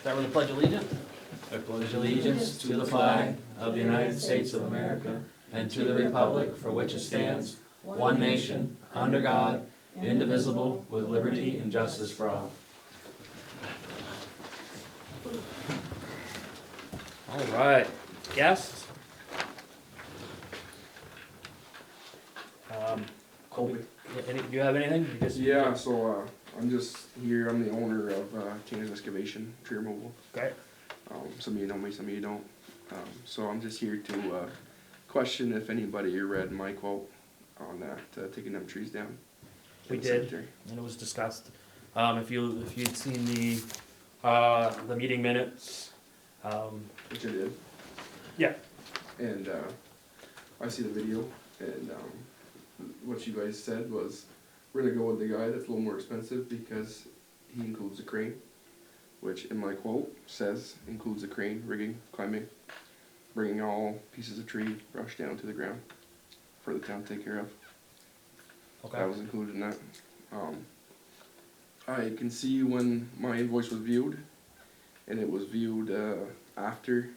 Start with the Pledge of Allegiance. I pledge allegiance to the flag of the United States of America and to the republic for which it stands, one nation, under God, indivisible, with liberty and justice for all. All right, guests. Colby, do you have anything? Yeah, so I'm just here. I'm the owner of Kansas Excavation Tree Removal. Okay. Some of you know me, some of you don't. So I'm just here to question if anybody read my quote on that taking them trees down. We did, and it was discussed. If you'd seen the meeting minutes, Which I did. Yeah. And I see the video, and what you guys said was we're gonna go with the guy that's a little more expensive because he includes a crane, which in my quote says includes a crane, rigging, climbing, bringing all pieces of tree brush down to the ground for the town to take care of. okay. That was included in that. I can see when my invoice was viewed, and it was viewed after.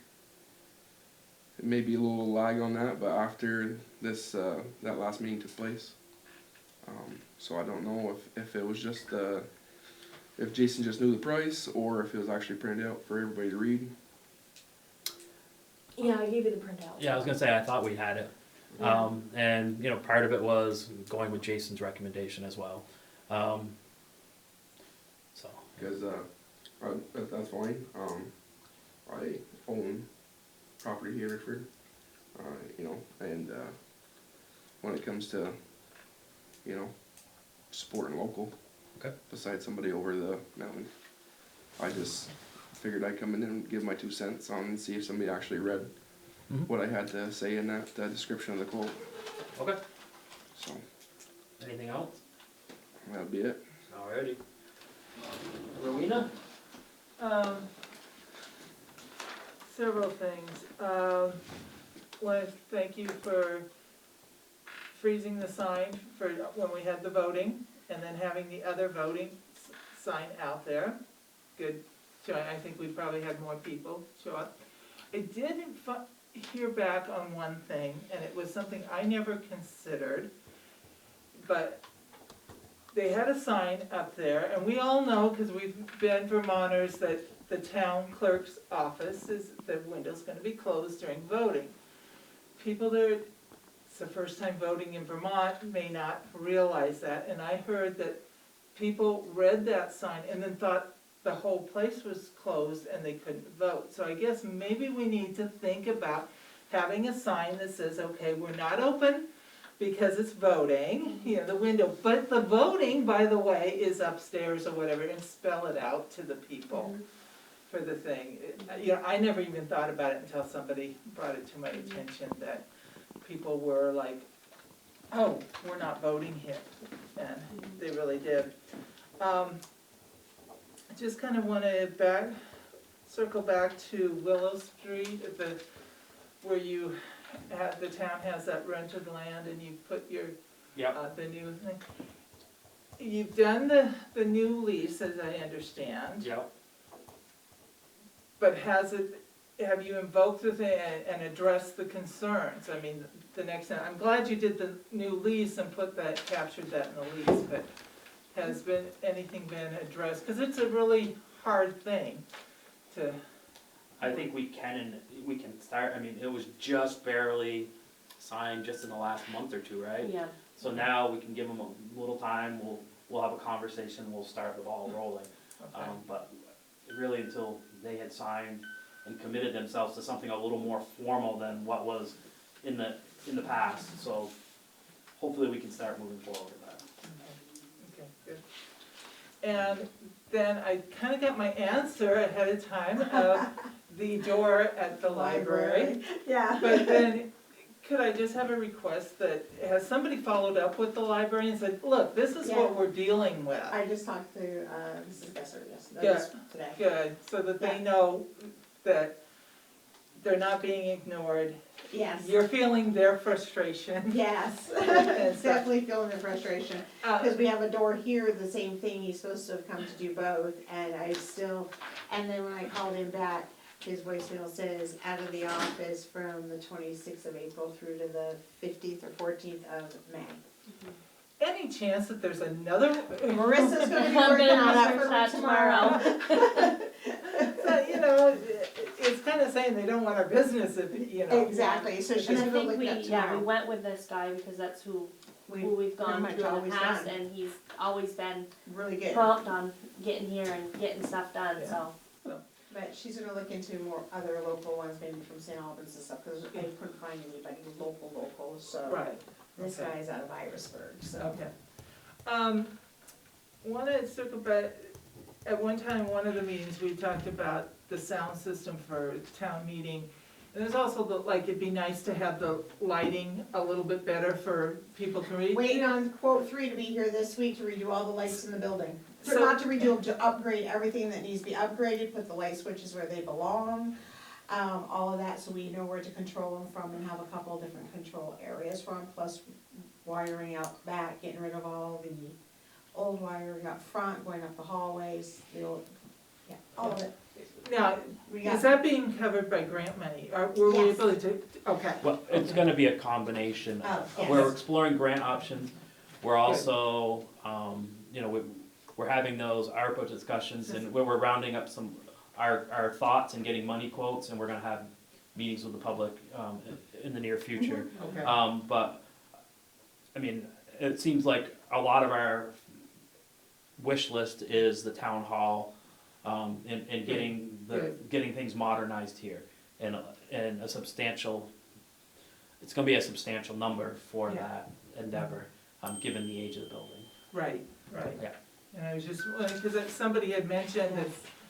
It may be a little lag on that, but after this that last meeting took place. So I don't know if it was just if Jason just knew the price or if it was actually printed out for everybody to read. Yeah, I gave you the printout. Yeah, I was gonna say I thought we had it, Yeah. and part of it was going with Jason's recommendation as well. So. Because that's fine. I own property here in Richford, and when it comes to, supporting local, Okay. besides somebody over the mountain, I just figured I'd come in and give my 2 cents on and see if somebody actually read what I had to say in that description of the quote. Okay. So Anything else? that'd be it. Alrighty. Rowena? Several things. Want to thank you for freezing the sign for when we had the voting, and then having the other voting sign out there. Good. I think we probably had more people show up. I did hear back on one thing, and it was something I never considered, but they had a sign up there, and we all know, because we've been Vermonters, that the town clerk's office the window's gonna be closed during voting. People that it's the first time voting in Vermont may not realize that, and I heard that people read that sign and then thought the whole place was closed and they couldn't vote. So I guess maybe we need to think about having a sign that says, okay, we're not open because it's voting, the window, but the voting, by the way, is upstairs or whatever, and spell it out to the people for the thing. I never even thought about it until somebody brought it to my attention that people were like, oh, we're not voting here, and they really did. I just kind of want to circle back to Willow Street, where you the town has that rented land, and you put your the new thing. You've done the new lease, as I understand. Yep. But have you invoked the thing and addressed the concerns? I mean, the next time, I'm glad you did the new lease and captured that in the lease, but has anything been addressed? Because it's a really hard thing to. I think we can start. I mean, it was just barely signed just in the last month or two, right? Yeah. So now we can give them a little time. We'll have a conversation. We'll start the ball rolling. Okay. But really, until they had signed and committed themselves to something a little more formal than what was in the past. So hopefully we can start moving forward with that. Okay, good. And then I kind of got my answer ahead of time of the door at the library. Yeah. But then, could I just have a request that, has somebody followed up with the library and said, look, this is what we're dealing with? I just talked to Mrs. Gesser today. Good, so that they know that they're not being ignored, Yes, you're feeling their frustration. yes, definitely feeling the frustration. Because we have a door here, the same thing, he's supposed to have come to do both, and and then when I called him back, his voicemail says out of the office from the 26th of April through to the 15th or 14th of May. Any chance that there's another? Marissa's gonna be I'm working gonna on that research for that tomorrow. But, you know, it's kind of saying they don't want our business if, you know. Exactly, so she's And I gonna think look we, at yeah, we tomorrow. went with this guy because that's who We've we've gone pretty through much in the always past, done. and he's always been Really good. prompt on getting here and getting stuff done, Yeah. so. But she's gonna look into more other local ones, maybe from St. Albans and stuff, because I couldn't find anybody local, so. Right, This okay. guy's out of Irisburg, so. okay. Wanna circle back, at one time, one of the meetings, we talked about the sound system for town meeting. And there's also the, like, it'd be nice to have the lighting a little bit better for people to read. Waiting on quote 3 to be here this week to redo all the lights in the building. So- Not to redo them, to upgrade everything that needs to be upgraded, put the light switches where they belong, all of that, so we know where to control them from and have a couple of different control areas for them, plus wiring out back, getting rid of all the old wiring up front, going up the hallways, the old, yeah, all of it. Now, We is got, that being covered by grant money, or were we Yes. able to, okay, Well, it's gonna be a combination. oh, We're yes, exploring grant options. We're also, you know, we're having those ARPA discussions and where we're rounding up our thoughts and getting money quotes, and we're gonna have meetings with the public, in the near future. okay. But, I mean, it seems like a lot of our wish list is the town hall, and getting things modernized here. And a substantial, it's gonna be a substantial number for Yeah. that endeavor, given the age of the building. Right. Yeah. And I was just, because somebody had mentioned that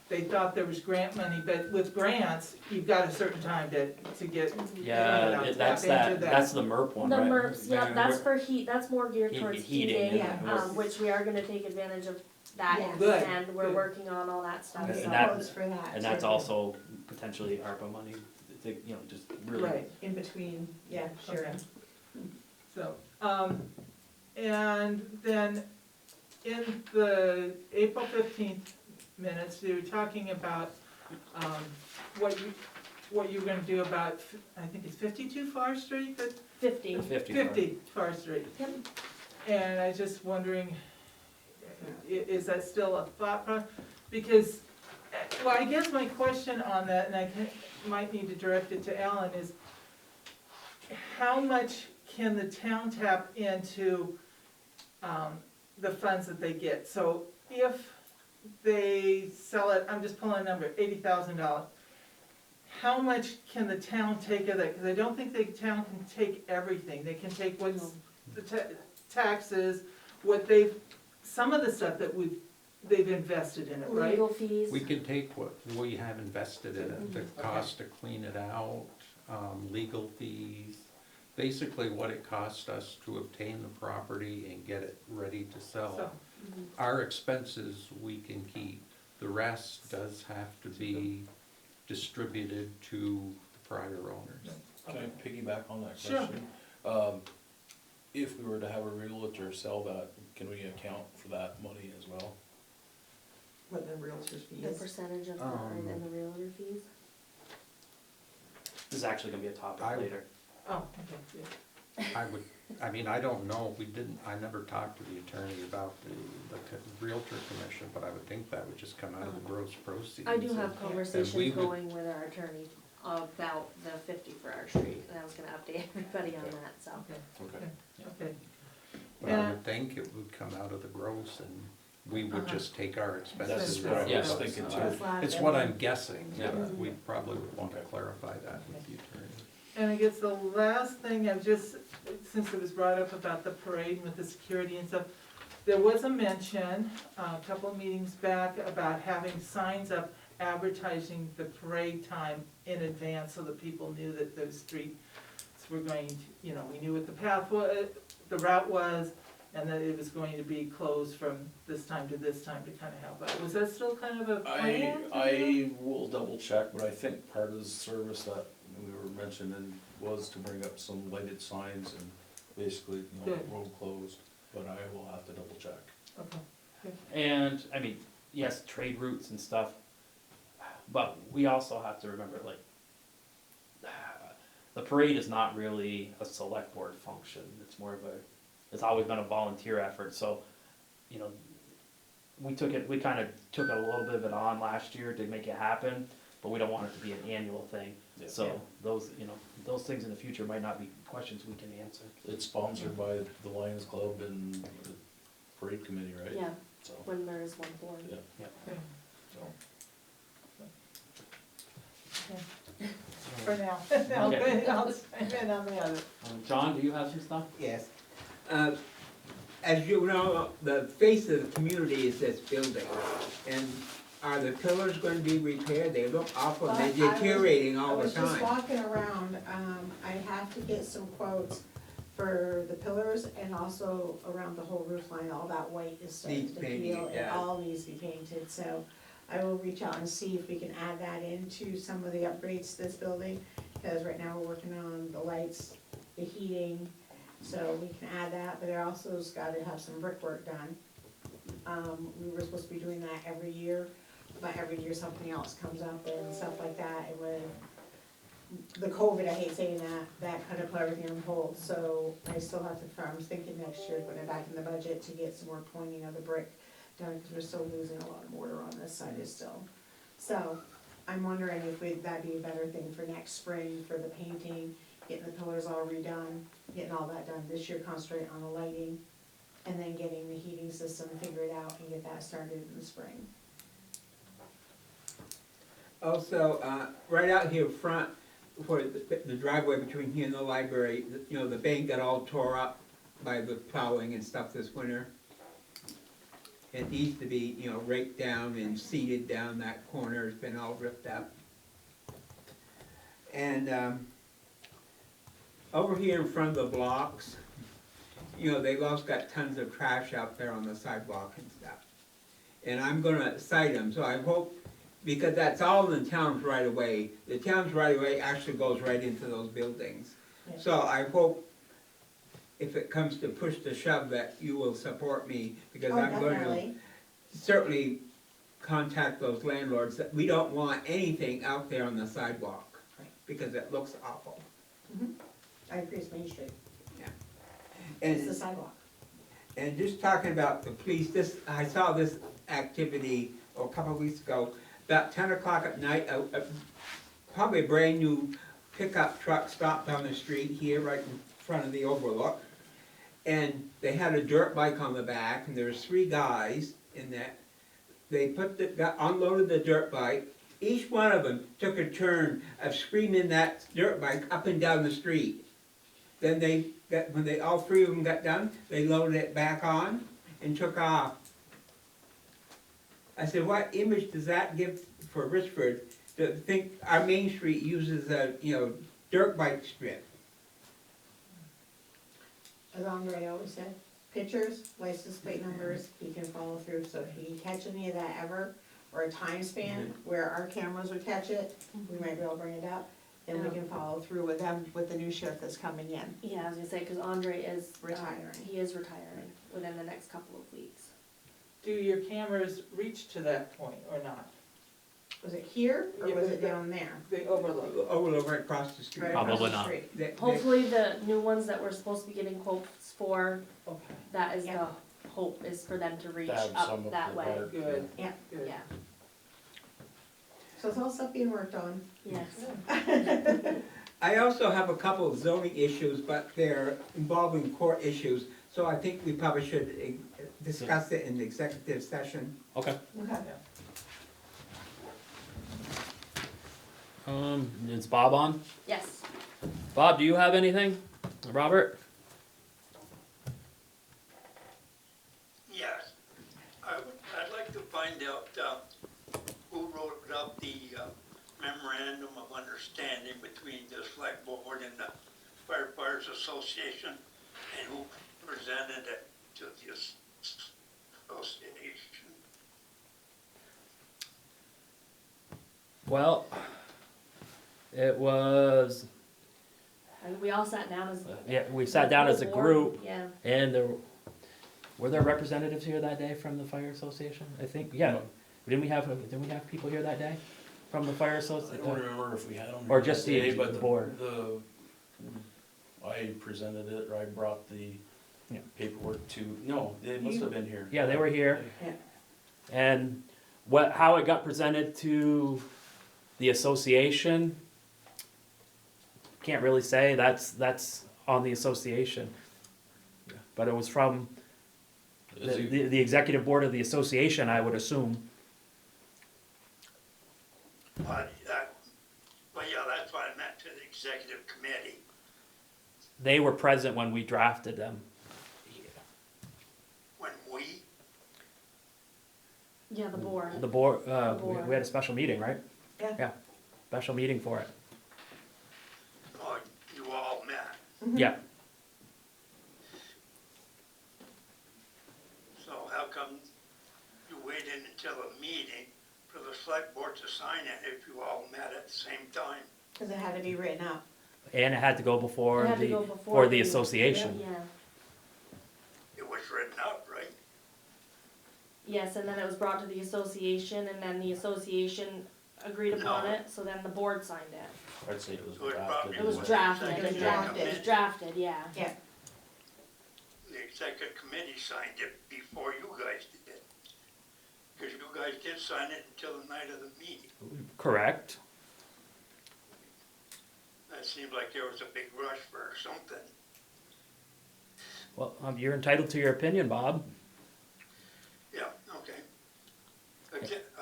they thought there was grant money, but with grants, you've got a certain time to get. Yeah, that's tap into that. that's the MERP one, The right? MERPs, yeah, that's for heat, that's more geared Heat- towards heating, heating, yeah. which we are gonna take advantage of that. Yes. Good, And we're good. working on all that stuff, we And so. got that- quotes for that. And that's too. also potentially ARPA money, to, you know, just really. Right, In between, yeah, sure. Okay. so, and then in the April 15th minutes, they were talking about, what you were gonna do about, I think it's 52 Far Street, but 50. 50 Far Street. Yep. And I was just wondering, is that still a thought process? Because, well, I guess my question on that, and might need to direct it to Alan, is how much can the town tap into the funds that they get? So if they sell it, I'm just pulling a number, $80,000, how much can the town take of that? Because I don't think the town can take everything. They can take what's the taxes, some of the stuff that they've invested in it, right? Legal fees. We can take what we have invested in it, the cost to clean it out, legal fees, basically what it cost us to obtain the property and get it ready to sell. So, Our expenses we can keep, the rest does have to be distributed to the prior owners. Can I piggyback on that Sure. question? If we were to have a realtor sell that, can we account for that money as well? What the realtor's fee The is. percentage of the, and the realtor fees. This is actually gonna be a topic I- later. oh, okay, yeah. I mean, I don't know, I never talked to the attorney about the realtor commission, but I would think that would just come out of the gross proceeds. I do have And we conversations would- going with our attorney about the 50 for our street, and I was gonna update everybody on that, so. Okay. Okay, But I would think it would come out of the gross and we would just take our expenses. That's what I Yeah. was thinking too. That's last It's what year. I'm guessing, Yeah. but we probably would want to clarify that with the attorney. and I guess the last thing, since it was brought up about the parade with the security and stuff, there was a mention, a couple of meetings back, about having signs up advertising the parade time in advance so that people knew that those streets were going to, you know, we knew what the path was, the route was, and that it was going to be closed from this time to this time to kind of help out. Was that still kind of a plan? to do? I will double check, but I think part of the service that we were mentioning was to bring up some lighted signs and basically, you know, Good. road closed, but I will have to double check. Okay. And, I mean, yes, trade routes and stuff, but we also have to remember, like, the parade is not really a select board function, it's more of a, it's always been a volunteer effort, so, you know, we kinda took a little bit of it on last year to make it happen, but we don't want it to be an annual thing. Yeah. So those, you know, those things in the future might not be questions we can answer. It's sponsored by the Lions Club and the parade committee, right? Yeah, So, when there is one board. yeah, so. For now, Okay. I'll chime in on the other. John, do you have some stuff? Yes. As you know, the face of the community is this building. And are the pillars gonna be repaired? They look awful, Well, they're I was- deteriorating I all the was just time. walking around, I have to get some quotes for the pillars and also around the whole roof line, all that white is starting Needs to painting, peel, it yeah. all needs to be painted, so I will reach out and see if we can add that into some of the upgrades to this building, because right now we're working on the lights, the heating, so we can add that, but it also's gotta have some brickwork done. We were supposed to be doing that every year, but every year something else comes up and stuff like that, and with the COVID, I hate saying that kind of put everything on hold, so I still have to, I was thinking next year, put it back in the budget to get some more pointing of the brick done, because we're still losing a lot of mortar on this side is still. So, I'm wondering if that'd be a better thing for next spring, for the painting, getting the pillars all redone, getting all that done this year, concentrate on the lighting, and then getting the heating system figured out and get that started in the spring. Also, right out here front, for the driveway between here and the library, you know, the bank got all tore up by the plowing and stuff this winter. It needs to be, you know, raked down and seeded down, that corner has been all ripped up. And, over here in front of the blocks, you know, they've also got tons of trash out there on the sidewalk and stuff. And I'm gonna cite them, so I hope, because that's all in the town's right of way, the town's right of way actually goes right into those buildings. Yeah. So I hope, if it comes to push to shove, that you will support me, because Oh, I'm going to definitely. certainly contact those landlords, that we don't want anything out there on the sidewalk, Right. because it looks awful. Mhm. I agree, it's Main Street, And it's the sidewalk. And just talking about the police, I saw this activity a couple of weeks ago, about 10 o'clock at night, probably a brand new pickup truck stopped on the street here, right in front of the overlook. And they had a dirt bike on the back, and there was 3 guys in that. They unloaded the dirt bike, each one of them took a turn of screaming that dirt bike up and down the street. Then when all 3 of them got done, they loaded it back on and took off. I said, what image does that give for Richford, to think our Main Street uses a, you know, dirt bike strip? As Andre always said, pictures, license plate numbers, he can follow through, so if he catch any of that ever, or a time span where our cameras would catch it, we might be able to bring it up, then we can follow through with them, with the new sheriff that's coming in, Yeah, I was gonna say, cause Andre is, retiring. he is retiring within the next couple of weeks. Do your cameras reach to that point or not? Was it here, or Yeah, was it the- down there? They overlook. Overlook right across the street. Right across Probably the not. street. Hopefully the new ones that we're supposed to be getting quotes for, Okay, that is Yeah. the hope, is for them to reach To have some up of that the way. bark. good, Yeah, good. Yeah, so it's all stuff being worked on. yes. I also have a couple of zoning issues, but they're involving court issues, so I think we probably should discuss it in the executive session. Okay. Okay. Is Bob on? Yes. Bob, do you have anything? Robert? Yes, I'd like to find out who wrote up the memorandum of understanding between the select board and the firefighters association, and who presented it to the association. Well, It was, And we all sat down as. yeah, we sat down as a the whole group, board, Yeah, and were there representatives here that day from the fire association? I think, yeah. Didn't we have people here that day from the fire I association? don't remember if we had them. Or just today, the but board? I presented it, or I brought the Yeah. paperwork to, no, they must have been here. Yeah, they were here. Yeah. And how it got presented to the association, can't really say, that's on the association. But it was from Is it- the executive board of the association, I would assume. But yeah, that's what I meant to the executive committee. They were present when we drafted them. When we, yeah, the board. The board, board. we had a special meeting, right? Yeah. Special meeting for it. oh, you all met. Yeah, So how come you waited until a meeting for the select board to sign it if you all met at the same time? Cause it had to be written up. and it had to go before It had to go the, before for the association. Yeah, It was written up, right? yes, and then it was brought to the association, and then the association agreed upon No. it, so then the board signed it. I'd say it was So it drafted. probably It was was drafted. It was executive drafted. It was committee. drafted, yeah. Yeah. The executive committee signed it before you guys did it. Because you guys did sign it until the night of the meeting. Correct. That seemed like there was a big rush for something. Well, you're entitled to your opinion, Bob. Yeah, okay.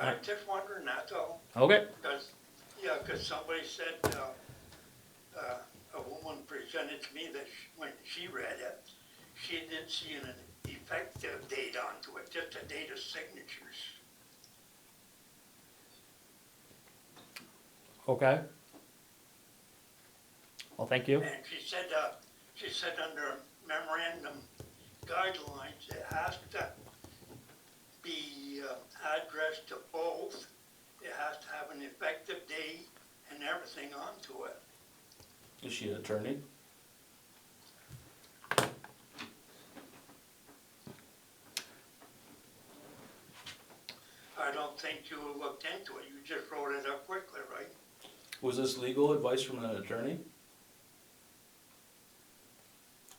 I just wondering, that's all. Okay. Because somebody said, a woman presented to me that when she read it, she didn't see an effective date onto it, just a date of signatures. Okay. Well, thank you. And she said under memorandum guidelines, it has to be addressed to both. It has to have an effective date and everything onto it. Is she an attorney? I don't think you looked into it, you just wrote it up quickly, right? Was this legal advice from an attorney?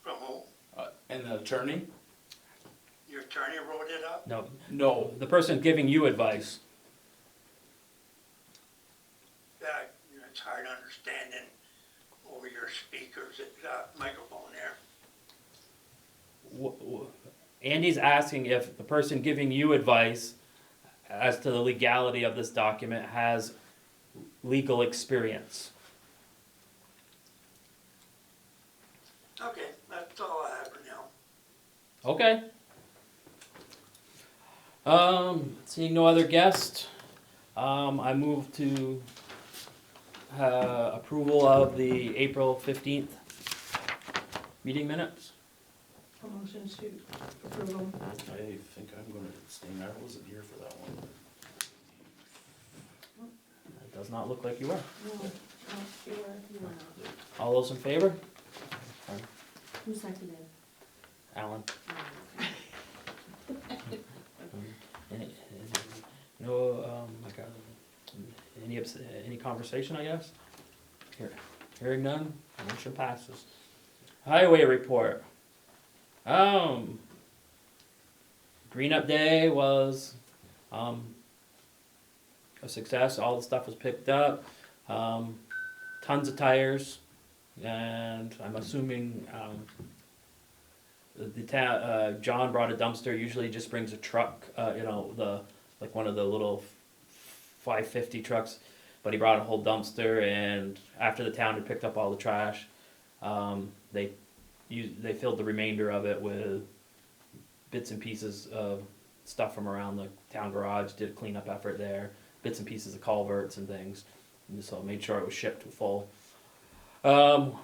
From who? An attorney? Your attorney wrote it up? No, No. the person giving you advice. Yeah, it's hard understanding over your speakers at the microphone there. Andy's asking if the person giving you advice as to the legality of this document has legal experience. Okay, that's all I have for now. Okay. Seeing no other guests, I move to approval of the April 15th meeting minutes. A motion to approve them. I think I'm gonna abstain, I wasn't here for that one. It does not look like you are. No, no, you were. You were not. All those in favor? Who seconded? Alan? Oh, Any, no, any conversation, I guess? Hearing none, motion passes. Highway report. Green Up Day was, a success, all the stuff was picked up, tons of tires, and I'm assuming, the town, John brought a dumpster, usually he just brings a truck, like one of the little 550 trucks, but he brought a whole dumpster, and after the town had picked up all the trash, they filled the remainder of it with bits and pieces of stuff from around the town garage, did a cleanup effort there, bits and pieces of culverts and things, and so made sure it was shipped full. On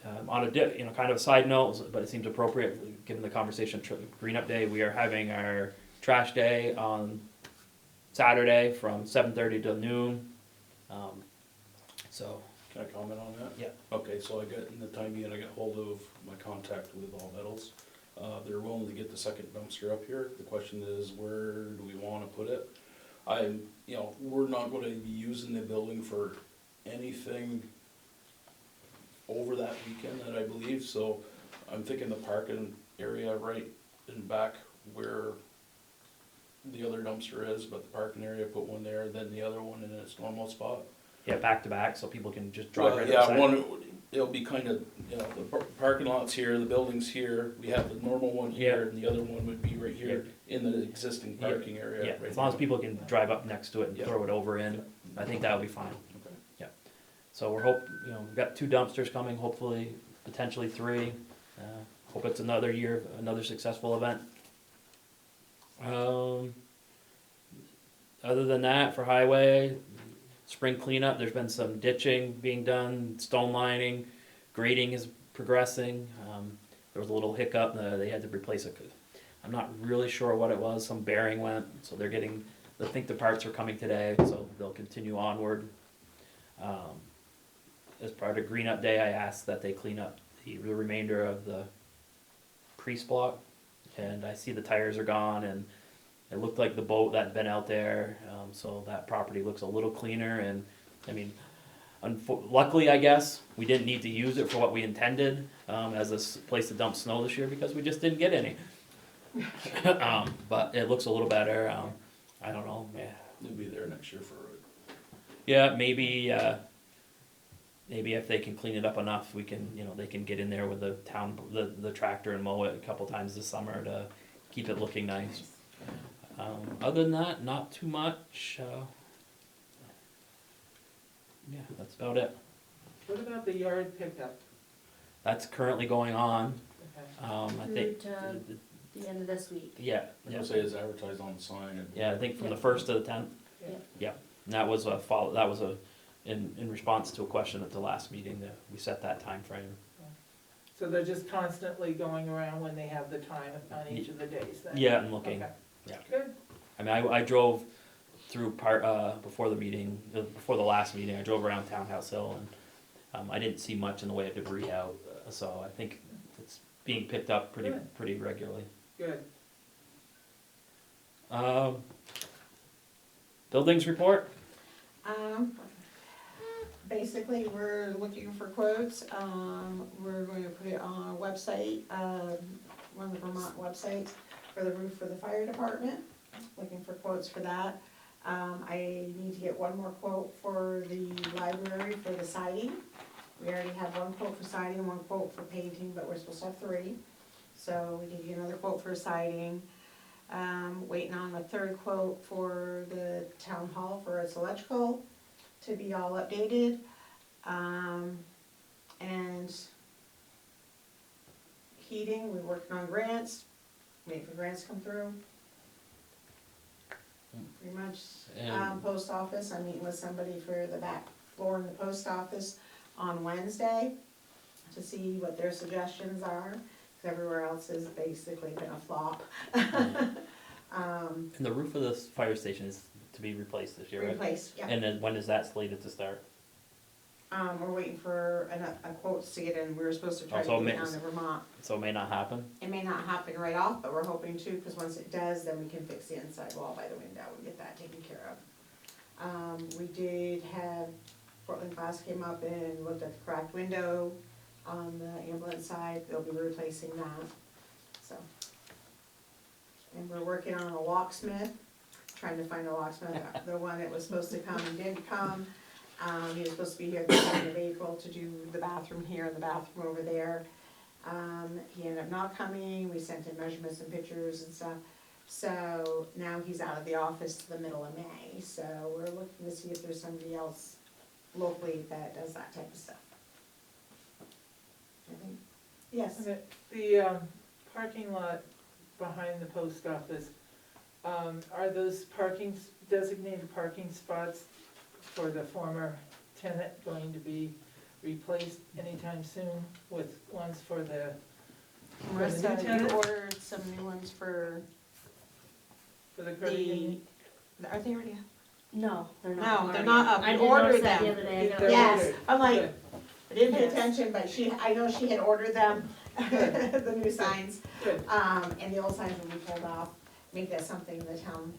a kind of a side note, but it seems appropriate given the conversation, Green Up Day, we are having our trash day on Saturday from 7:30 to noon. So Can I comment on that? Yeah. Okay, so in the time being, I got hold of my contact with All Metals. They're willing to get the second dumpster up here. The question is, where do we wanna put it? We're not gonna be using the building for anything over that weekend that I believe, so I'm thinking the parking area right in back where the other dumpster is, but the parking area, put one there, then the other one in its normal spot. Yeah, back to back, so people can just drive Well, right yeah, outside. it'll be kind of, the parking lot's here, the building's here, we have the normal one here, and the other one would be right here in the existing Yeah. parking area. Yeah, right as long as now. people can drive up next to it and Yeah. throw it over in, I think that'll be fine. Okay. Yeah. So we're we've got 2 dumpsters coming, hopefully, potentially 3. Hope it's another year, another successful event. Other than that, for highway, spring cleanup, there's been some ditching being done, stone lining, grading is progressing. There was a little hiccup, they had to replace I'm not really sure what it was, some bearing went, so I think the parts are coming today, so they'll continue onward. As part of Green Up Day, I asked that they clean up the remainder of the crease block, and I see the tires are gone, and it looked like the boat that had been out there, so that property looks a little cleaner, and, I mean, luckily, I guess, we didn't need to use it for what we intended, as a place to dump snow this year, because we just didn't get any. But it looks a little better, I don't know, yeah. They'll be there next year for it. Yeah, maybe if they can clean it up enough, we can, they can get in there with the tractor and mow it a couple times this summer to keep it looking nice. Other than that, not too much, yeah, that's about it. What about the yard pickup? That's currently going on, Okay. I think, Through the end of this week. yeah, I'm yeah, gonna say it's advertised on the sign. And yeah, I think from the 1st to the 10th. Yeah. Yeah, and that was in response to a question at the last meeting, that we set that time frame. So they're just constantly going around when they have the time on each of the days then? Yeah, and looking, Okay. yeah. Good. I mean, I drove through before the last meeting, I drove around Townhouse Hill, and I didn't see much in the way of debris out, so I think it's being picked up pretty regularly. Good. Buildings report? Basically, we're looking for quotes, we're going to put it on our website, one of the Vermont websites, for the roof for the fire department, looking for quotes for that. I need to get one more quote for the library for the siding. We already have one quote for siding, one quote for painting, but we're supposed to have 3. So we need to get another quote for siding. Waiting on the 3rd quote for the town hall for its electrical to be all updated. And heating, we're working on grants, waiting for grants to come through. Pretty much, And- post office, I'm meeting with somebody for the back floor in the post office on Wednesday to see what their suggestions are, 'cause everywhere else has basically been a flop. And the roof of this fire station is to be replaced this year, right? Replaced, yeah. And then when is that slated to start? We're waiting for a quote to get in, we were supposed to try to Also get it makes- down to Vermont. So it may not happen? It may not happen right off, but we're hoping to, because once it does, then we can fix the inside wall by the window and get that taken care of. We did have, Portland Glass came up and looked at the cracked window on the ambulance side, they'll be replacing that, so. And we're working on a locksmith, trying to find a locksmith, the one that was supposed to come and didn't come. He was supposed to be here at the beginning of April to do the bathroom here and the bathroom over there. He ended up not coming, we sent him measurements and pictures and stuff. So now he's out of the office to the middle of May, so we're looking to see if there's somebody else locally that does that type of stuff. I think, yes, The parking lot behind the post office, are those designated parking spots for the former tenant going to be replaced anytime soon with ones for the new Marissa, you tenant? ordered some new ones for credit union? are they already? No, they're No, not. they're not up. I You did ordered notice that them. the other day. I got They're Yes, ordered. I'm like, Good. I didn't pay Yes. attention, but I know she had ordered them, the new signs. Good. And the old signs will be pulled off. Maybe that's something the town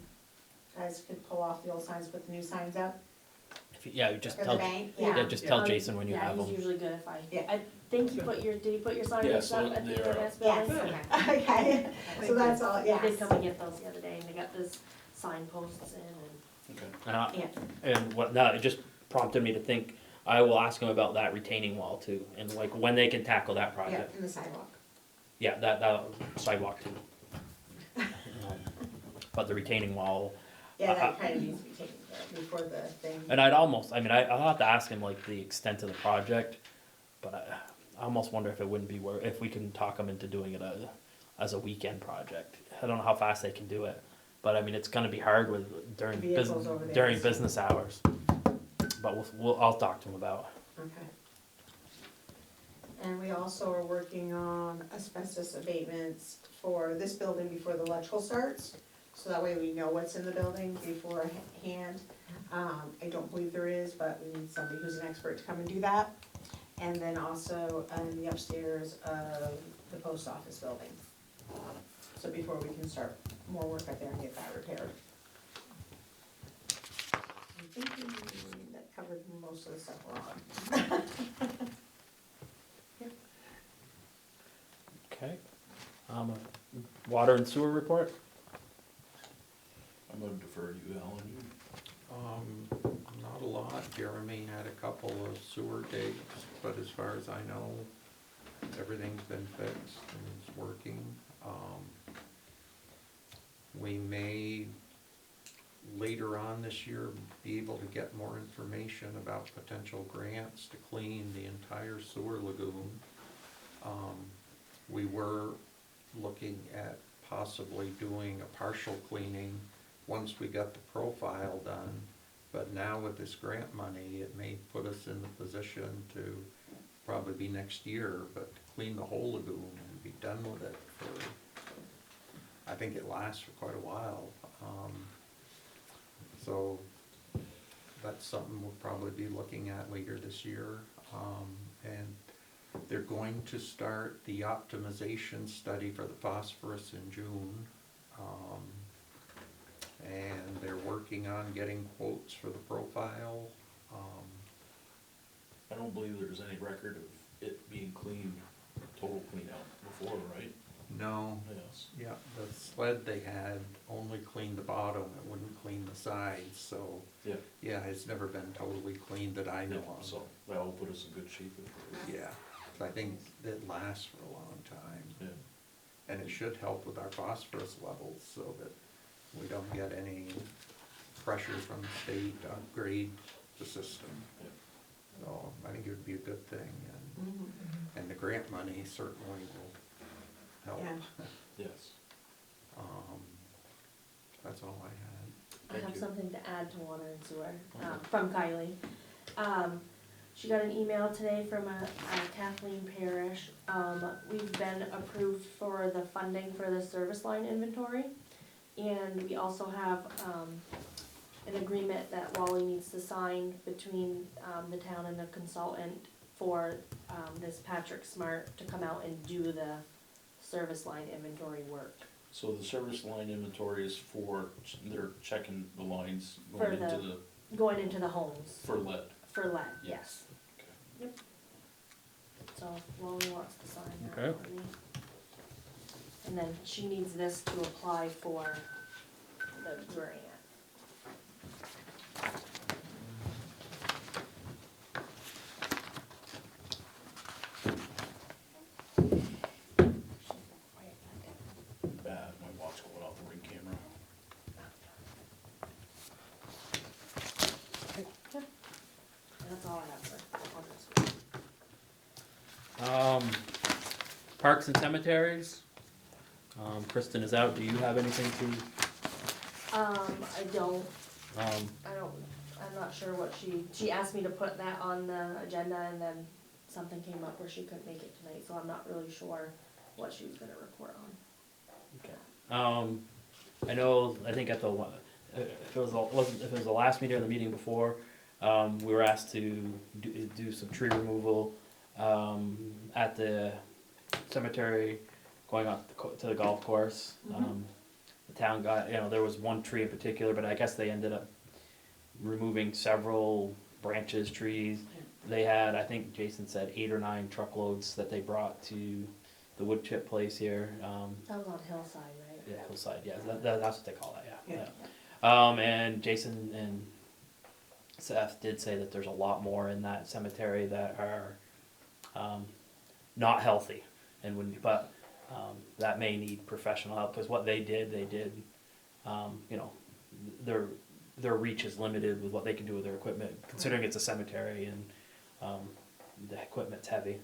guys could pull off the old signs, put the new signs up Yeah, just for the tell, bank, yeah, yeah. just tell Um, Jason when you yeah, have he's them. usually good if I, Yeah. I think he put did he put your sign Yeah, up so at the they are EMS Yes. building? Good. Okay. Okay, so that's all, I yes. did come and get those the other day, and they got this signposts in, Okay. and, And what, no, it just prompted me to think, I will ask him about that retaining wall too, and like when they can tackle that Yeah, project. in the sidewalk. Yeah, that sidewalk too. But the retaining wall, Yeah, that kind of needs to be taken care of before the thing. and I'll have to ask him like the extent of the project, but I almost wonder if it wouldn't be if we can talk them into doing it as a weekend project. I don't know how fast they can do it, but I mean, it's gonna be hard during Vehicles over there. during business hours. But I'll talk to him about. Okay. And we also are working on asbestos abatements for this building before the electrical starts. So that way we know what's in the building beforehand. I don't believe there is, but we need somebody who's an expert to come and do that. And then also in the upstairs of the post office building. So before we can start more work up there and get that repaired. I think that covered most of the stuff we're on. Okay. Water and sewer report? I'm gonna defer to you, Alan. Not a lot. Jeremy had a couple of sewer digs, but as far as I know, everything's been fixed and is working. We may, later on this year, be able to get more information about potential grants to clean the entire sewer lagoon. We were looking at possibly doing a partial cleaning once we got the profile done. But now with this grant money, it may put us in the position to probably be next year, but to clean the whole lagoon and be done with it for, I think it lasts for quite a while. So that's something we'll probably be looking at later this year. And they're going to start the optimization study for the phosphorus in June. And they're working on getting quotes for the profile. I don't believe there's any record of it being cleaned, total clean out before, right? No, Yes. yeah, the sled they had only cleaned the bottom, it wouldn't clean the sides, so, Yeah. yeah, it's never been totally cleaned that I know of. So that will put us in good shape. Yeah, I think it lasts for a long time. Yeah. And it should help with our phosphorus levels so that we don't get any pressure from the state to upgrade the system. Yeah. So I think it would be a good thing, and the grant money certainly will help. Yeah. Yes. That's all I had. I Thank have you. something to add to water and sewer, from Kylie. She got an email today from a Kathleen Parrish. We've been approved for the funding for the service line inventory. And we also have, an agreement that Wally needs to sign between, the town and the consultant for, this Patrick Smart to come out and do the service line inventory work. So the service line inventory is for, they're checking the lines For going into the- the, Going into the homes, for lead. for lead, yes. Okay. Yep. So Wally wants to sign that Okay. for me. And then she needs this to apply for the grant. Bad, my watch going off the ring camera. That's all I have for on this one. Parks and cemeteries. Kristen is out. Do you have anything I don't, to, I'm not sure what she asked me to put that on the agenda and then something came up where she couldn't make it tonight, so I'm not really sure what she was gonna report on. I know, I think at the, if it was, wasn't, if it was the last meeting or the meeting before, we were asked to do some tree removal, at the cemetery, going up to the golf course. The town got, there was one tree in particular, but I guess they ended up removing several branches, trees. They had, I think Jason said, 8 or 9 truckloads that they brought to the wood chip place here. That was on Hillside, right? Yeah, Hillside, yeah, that's what they call it, yeah. Yeah. And Jason and Seth did say that there's a lot more in that cemetery that are, not healthy, and when, but, that may need professional help, cause what they did, their reach is limited with what they can do with their equipment, considering it's a cemetery and, the equipment's heavy.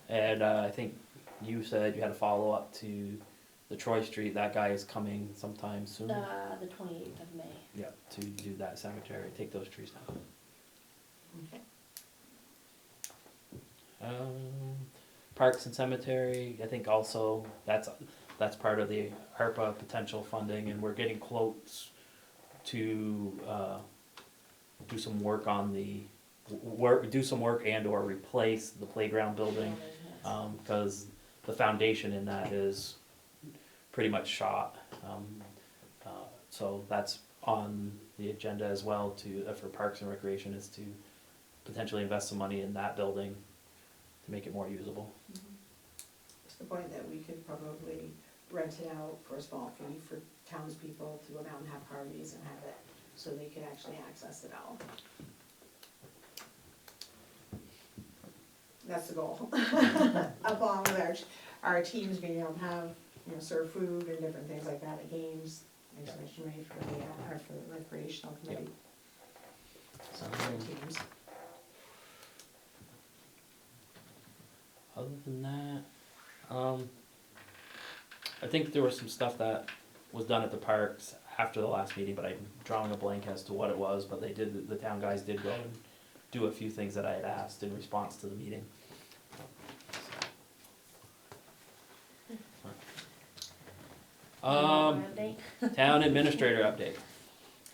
And I think you said you had a follow-up to the Troy Street, that guy is coming sometime soon. The 28th of May. Yeah, to do that cemetery, take those trees down. Okay. Parks and cemetery, I think also, that's part of the ARPA potential funding, and we're getting quotes to, do some work on do some work and or replace the playground building, because the foundation in that is pretty much shot. So that's on the agenda as well for Parks and Recreation, is to potentially invest some money in that building to make it more usable. To the point that we could probably rent it out for a small fee for townspeople to go down and have parties and have it, so they could actually access it all. That's the goal. Along with our teams being able to have, serve food and different things like that at games, information made for the recreational committee. So, for the teams. Other than that, I think there was some stuff that was done at the parks after the last meeting, but I'm drawing a blank as to what it was, but the town guys did go and do a few things that I had asked in response to the meeting. Update? Town administrator update.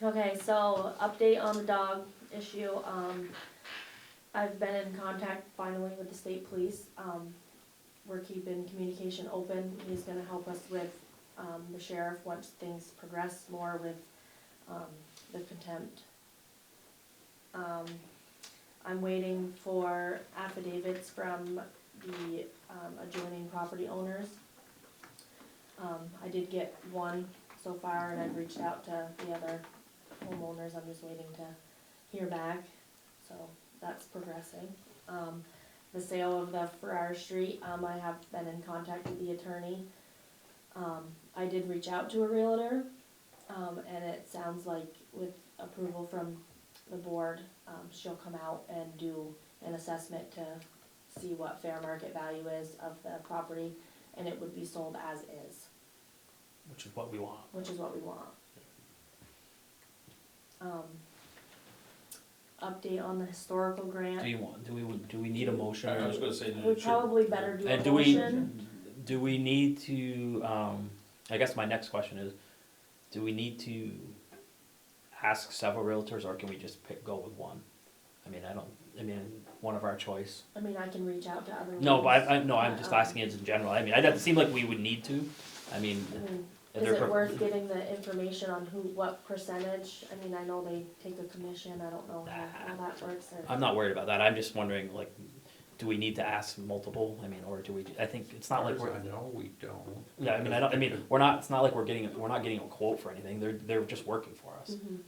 Okay, so update on the dog issue. I've been in contact finally with the state police. We're keeping communication open. He's gonna help us with, the sheriff once things progress more with, the contempt. I'm waiting for affidavits from the, adjoining property owners. I did get one so far, and I've reached out to the other homeowners. I'm just waiting to hear back, so that's progressing. The sale of the Farrar Street, I have been in contact with the attorney. I did reach out to a realtor, and it sounds like with approval from the board, she'll come out and do an assessment to see what fair market value is of the property, and it would be sold as is. Which is what we want. Which is what we want. Update on the historical grant. Do we need a motion? I was gonna say, We probably better do a And motion. do we need to, I guess my next question is, do we need to ask several realtors, or can we just go with one? One of our choice. I mean, I can reach out to other ones. No, but I'm just asking it in general. It doesn't seem like we would need to. Is it worth getting the information on what percentage? I know they take a commission. I don't know how that works. I'm not worried about that. I'm just wondering, do we need to ask multiple? Or do we? I think it's not like we're. I know we don't. Yeah, we're not. It's not like we're not getting a quote for anything. They're just working for us. Mhm.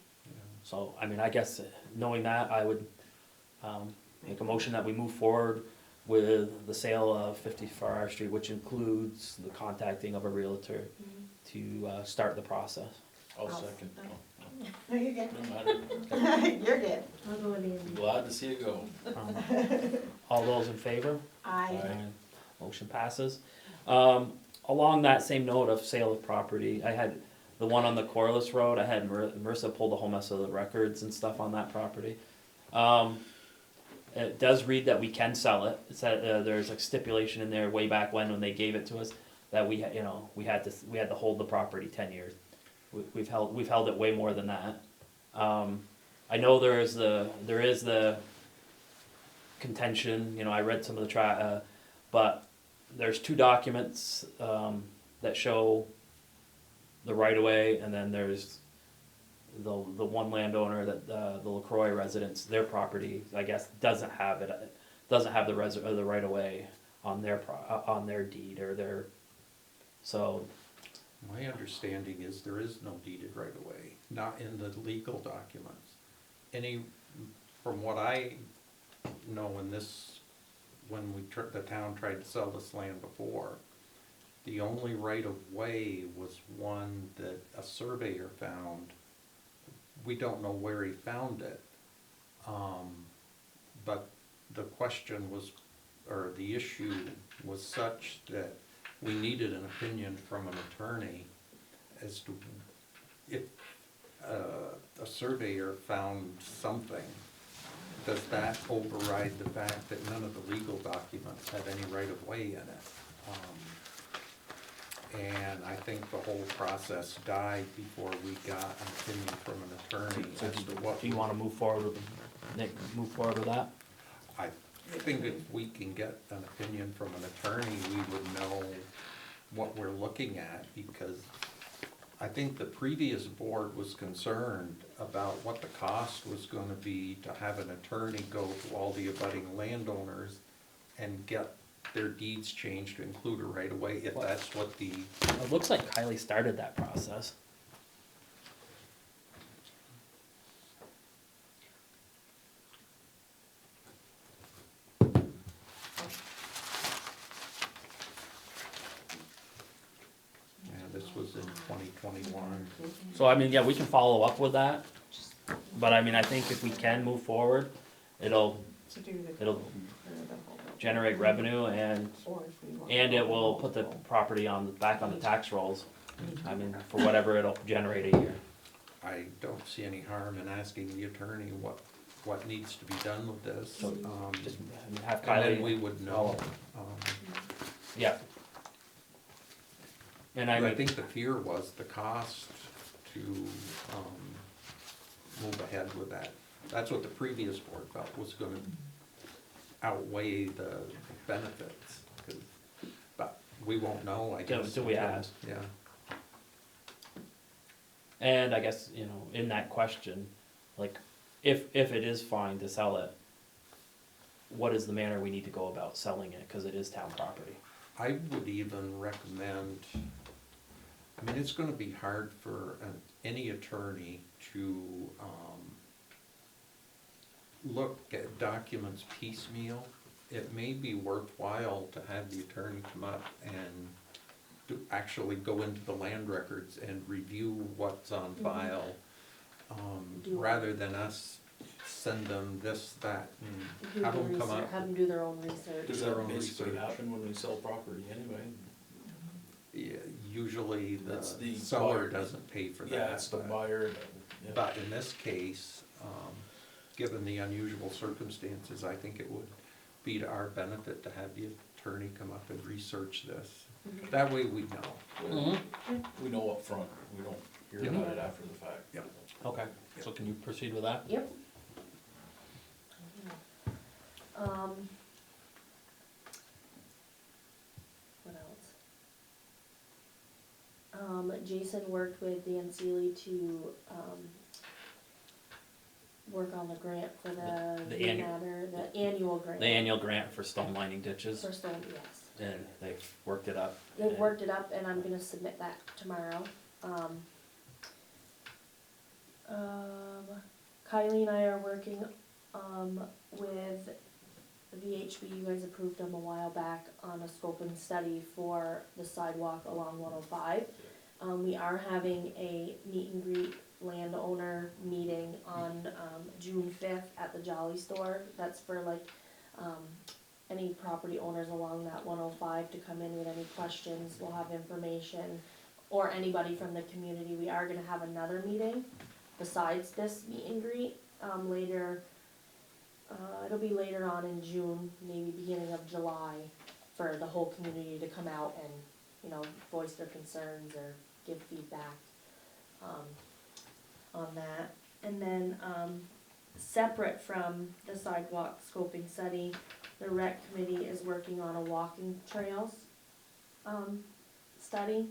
So I guess knowing that, I would make a motion that we move forward with the sale of 50 Farrar Street, which includes the contacting of a realtor to start the process. I'll second. No, you're good. No matter. You're good. I'll go with Andy. Glad to see you go. All those in favor? I, Motion passes. Along that same note of sale of property, I had the one on the Corliss Road, I had Marissa pull the whole mess of the records and stuff on that property. It does read that we can sell it. It said, there's a stipulation in there way back when they gave it to us, that we had to hold the property 10 years. we've held it way more than that. I know there is the contention, you know, I read some of the but there's two documents, that show the right of way, and then there's the one landowner that, the LaCroix residents, their property, I guess, doesn't have the right of way on their deed or their, so. My understanding is there is no deeded right of way, not in the legal documents. From what I know in this, when the town tried to sell this land before, the only right of way was one that a surveyor found. We don't know where he found it. But the question was, or the issue was such that we needed an opinion from an attorney as to if a surveyor found something, does that override the fact that none of the legal documents have any right of way in it? And I think the whole process died before we got an opinion from an attorney So as to what. do you wanna move forward with, Nick, move forward with that? I think if we can get an opinion from an attorney, we would know what we're looking at, because I think the previous board was concerned about what the cost was gonna be to have an attorney go to all the abutting landowners and get their deeds changed to include a right of way, if that's what the. It looks like Kylie started that process. Yeah, this was in 2021. So I mean, yeah, we can follow up with that, but I mean, I think if we can move forward, it'll generate revenue and it will put the property back on the tax rolls. I mean, for whatever it'll generate a year. I don't see any harm in asking the attorney what needs to be done with this. So, just have And then Kylie, we would know. yeah. And I I mean, think the fear was the cost to move ahead with that. That's what the previous board felt was gonna outweigh the benefits. But we won't know, I guess. Till we ask. Yeah. and I guess, you know, in that question, like, if it is fine to sell it, what is the manner we need to go about selling it, cause it is town property? I would even recommend, I mean, it's gonna be hard for any attorney to look at documents piecemeal. It may be worthwhile to have the attorney come up and actually go into the land records and review what's on file, rather than us send them this, that, and have them come up. Have them do their own research. Does Their that own basically research. happen when we sell property anyway? Yeah, usually the That's the seller buyer. doesn't pay for that. Yeah, it's the but- buyer that, yeah. But in this case, given the unusual circumstances, I think it would be to our benefit to have the attorney come up and research this. That way we know. We know up front. We don't hear Yep. about it after the fact. Yep. Okay, so can you proceed with that? Yep. What else? Jason worked with Dan Seeley to, work on the grant for The the annual- matter, the annual grant. The annual grant for stone lining ditches, For stone, yes. and they've worked it up. They've worked it up and I'm gonna submit that tomorrow. Kylie and I are working, with the VHB, you guys approved them a while back on a scope and study for the sidewalk along 105. We are having a meet and greet landowner meeting on, June 5th at the Jolly Store. That's for like, any property owners along that 105 to come in with any questions. We'll have information, or anybody from the community. We are gonna have another meeting besides this meet and greet, later, it'll be later on in June, maybe beginning of July, for the whole community to come out and, you know, voice their concerns or give feedback. on that. And then, separate from the sidewalk scoping study, the rec committee is working on a walking trails, study.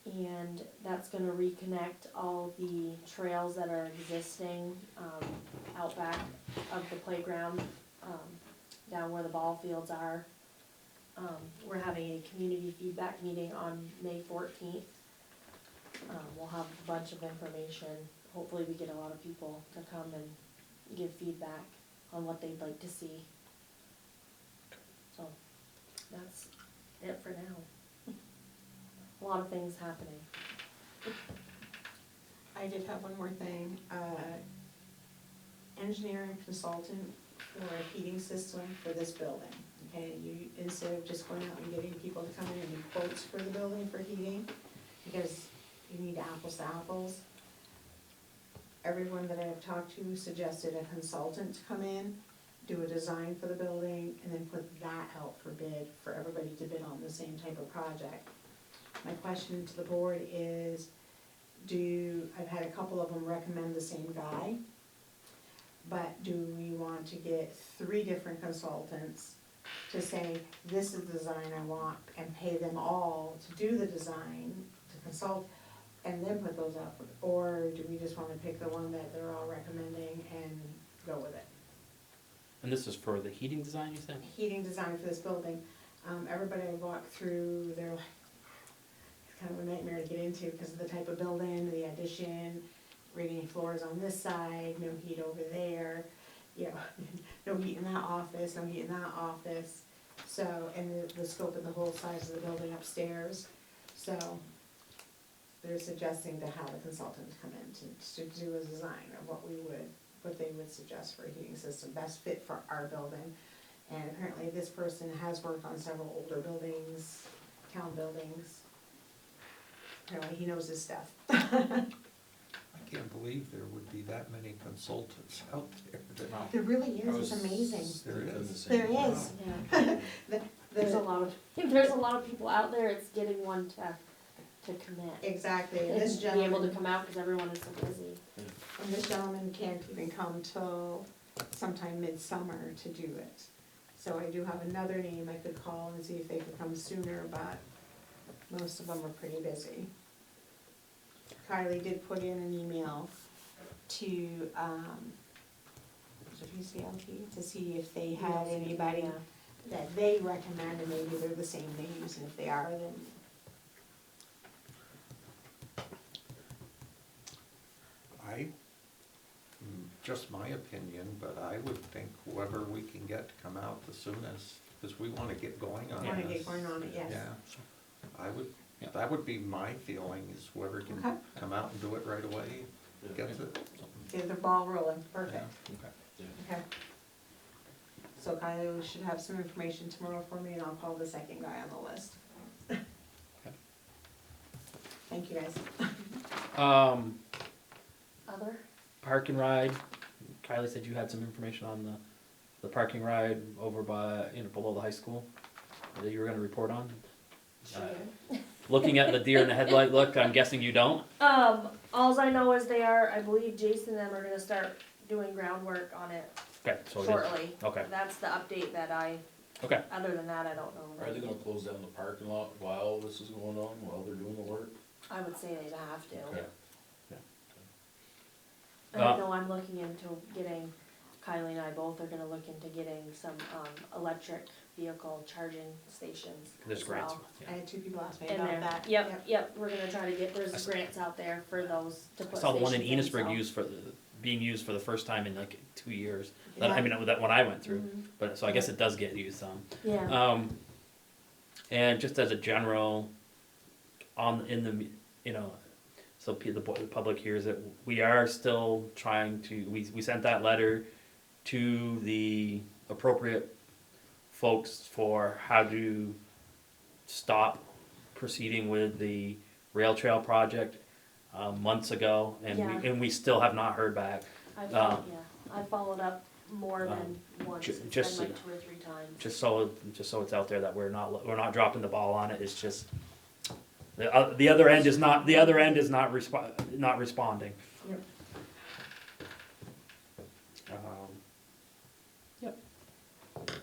And that's gonna reconnect all the trails that are existing, out back of the playground, down where the ball fields are. We're having a community feedback meeting on May 14th. We'll have a bunch of information. Hopefully we get a lot of people to come and give feedback on what they'd like to see. So, that's it for now. A lot of things happening. I did have one more thing, engineering consultant for a heating system for this building. Okay, you, instead of just going out and getting people to come in and do quotes for the building for heating, because you need apples to apples. Everyone that I've talked to suggested a consultant to come in, do a design for the building, and then put that out for bid, for everybody to bid on the same type of project. My question to the board is, I've had a couple of them recommend the same guy, but do we want to get 3 different consultants to say, this is the design I want, and pay them all to do the design, to consult, and then put those up? Or do we just wanna pick the one that they're all recommending and go with it? And this is for the heating design, you said? Heating design for this building, everybody I walk through, they're like, it's kind of a nightmare to get into because of the type of building, the addition, radiant floors on this side, no heat over there, you know, no heat in that office, no heat in that office. So, and the scope of the whole size of the building upstairs, so they're suggesting to have a consultant come in to do a design of what they would suggest for a heating system, best fit for our building. And apparently this person has worked on several older buildings, town buildings. Apparently he knows his stuff. I can't believe there would be that many consultants out there. There really is, it's amazing. There is. There is. Yeah. The- There's a lot of people out there, it's getting one to commit. Exactly, and And this be able to gentleman, come out, cause everyone is so busy. and this gentleman can't even come till sometime midsummer to do it. So I do have another name I could call and see if they could come sooner, but most of them are pretty busy. Kylie did put in an email to, was it VCLT, to see if they had anybody Yeah. that they recommend, and maybe they're the same names, and if they are, then Just my opinion, but I would think whoever we can get to come out the soonest, because we wanna get going on I wanna this. get going on it, yes. Yeah, that would be my feeling, is whoever Okay. can come out and do it right away, gets it. Get the ball rolling, perfect, Yeah. okay. So Kylie should have some information tomorrow for me, and I'll call the second guy on the list. Thank you, guys. Other? Park and ride, Kylie said you had some information on the parking ride over by, below the high school that you were gonna report on. Looking at the deer in the headlight look, I'm guessing you don't? Alls I know is I believe Jason and them are gonna start doing groundwork on it Okay, so it is, shortly. okay, That's the update that okay. other than that, I don't know. Are they gonna close down the parking lot while this is going on, while they're doing the work? I would say they'd have to. Okay. I know I'm looking into getting, Kylie and I both are gonna look into getting some, electric vehicle charging stations There's as grants, well. I had 2 people ask me In about there, that. yep, we're gonna try to get, there's grants out there for those to I put saw the one in stations Enosburg so. being used for the first time in like 2 years. Yeah. I mean, that one I went through, Mhm. but, so I guess it does get used some. Yeah, And just as a general, so the public hears it, we are still trying to, we sent that letter to the appropriate folks for how to stop proceeding with the rail trail project, months ago, Yeah. and we still have not heard back. I followed up more than once, ju- it's just been like so- 2 or 3 times. Just so it's out there that we're not dropping the ball on it, it's just, The other end is not, not responding. Yep. Yep. So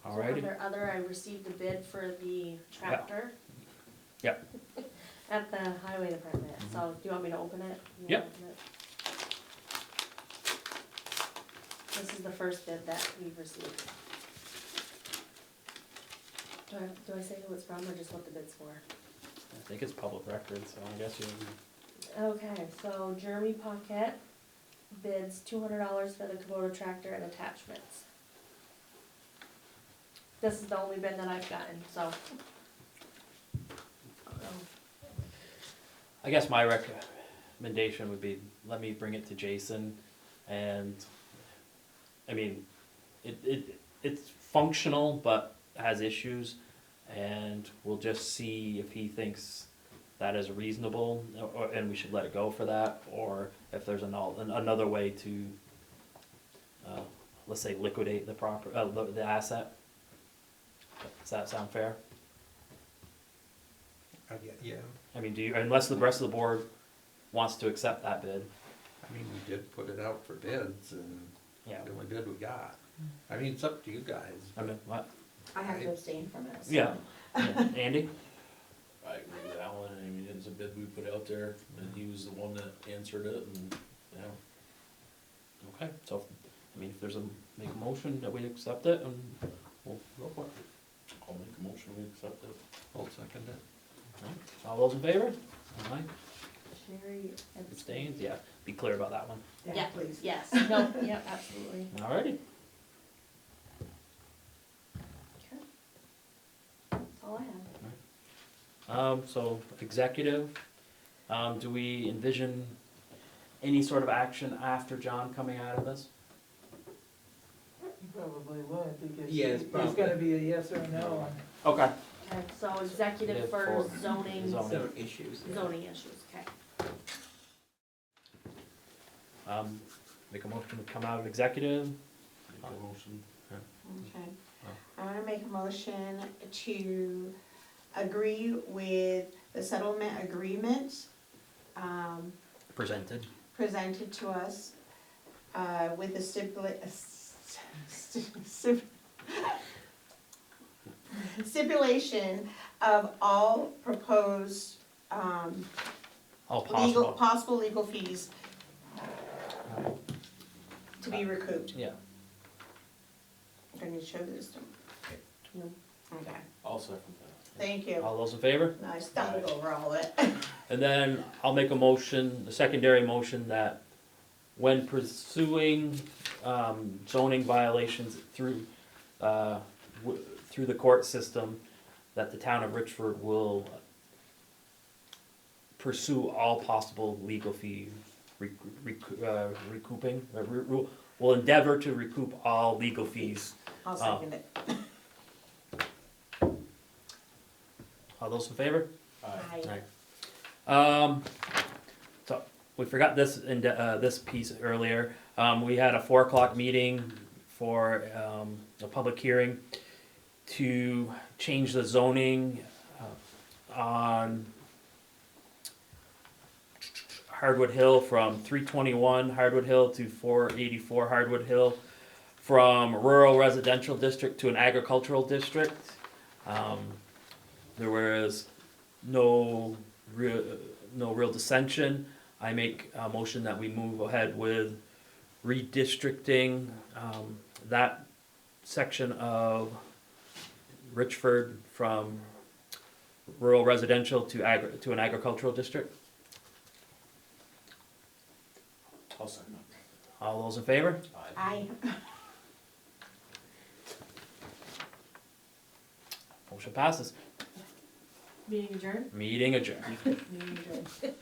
Alrighty, under other, I received a bid for the tractor. Yep. At the highway department, so do you want me to open it? You wanna Yep. open it? This is the first bid that we've received. Do I say who it's from or just what the bid's for? I think it's public record, so I guess you, Okay, so Jeremy Paquette bids $200 for the Kubota tractor and attachments. This is the only bid that I've gotten, so. I guess my recommendation would be, let me bring it to Jason, and, I mean, it's functional, but has issues, and we'll just see if he thinks that is reasonable, and we should let it go for that, or if there's another way to, let's say, liquidate the asset. Does that sound fair? Yeah, I mean, unless the rest of the board wants to accept that bid. I mean, we did put it out for bids and Yeah. the only bid we got. I mean, it's up to you guys. I mean, what? I have to abstain from it, so. Yeah. Andy? I agree with Alan, I mean, it's a bid we put out there, and he was the one that answered it, and, yeah. Okay, so, I mean, if there's make a motion that we accept it, and we'll go for it. I'll make a motion, we accept it. I'll second it. All those in favor? Aye. Sherry Abstains, yeah, be clear about that one. Yeah, Please. yes, no, yeah, absolutely. Alrighty. Okay. That's all I have. So executive, do we envision any sort of action after John coming out of this? You probably would, because Yes, there's probably. gotta be a yes or a no on. Okay. Okay, so executive for For zoning, zoning. Some issues. yeah. zoning issues, okay. Make a motion to come out of executive. Make a motion. Okay. I wanna make a motion to agree with the settlement agreement, Presented. presented to us, with the stipulation of all proposed, All possible legal fees to be recouped. Yeah. Can you show this to me? No. Okay, I'll second that. thank you. All those in favor? I stumbled over all of it. And then I'll make a motion, a secondary motion, that when pursuing zoning violations through the court system, that the town of Richford will pursue all possible legal fee recouping. Will endeavor to recoup all legal fees. I'll second it. All those in favor? Aye. So, we forgot this in this piece earlier. We had a 4 o'clock meeting for a public hearing to change the zoning on Hardwood Hill from 321 Hardwood Hill to 484 Hardwood Hill, from rural residential district to an agricultural district. There was no real dissension. I make a motion that we move ahead with redistricting that section of Richford from rural residential to an agricultural district. I'll second that. All those in favor? Aye. Motion passes. Meeting adjourned? Meeting adjourned. Meeting adjourned.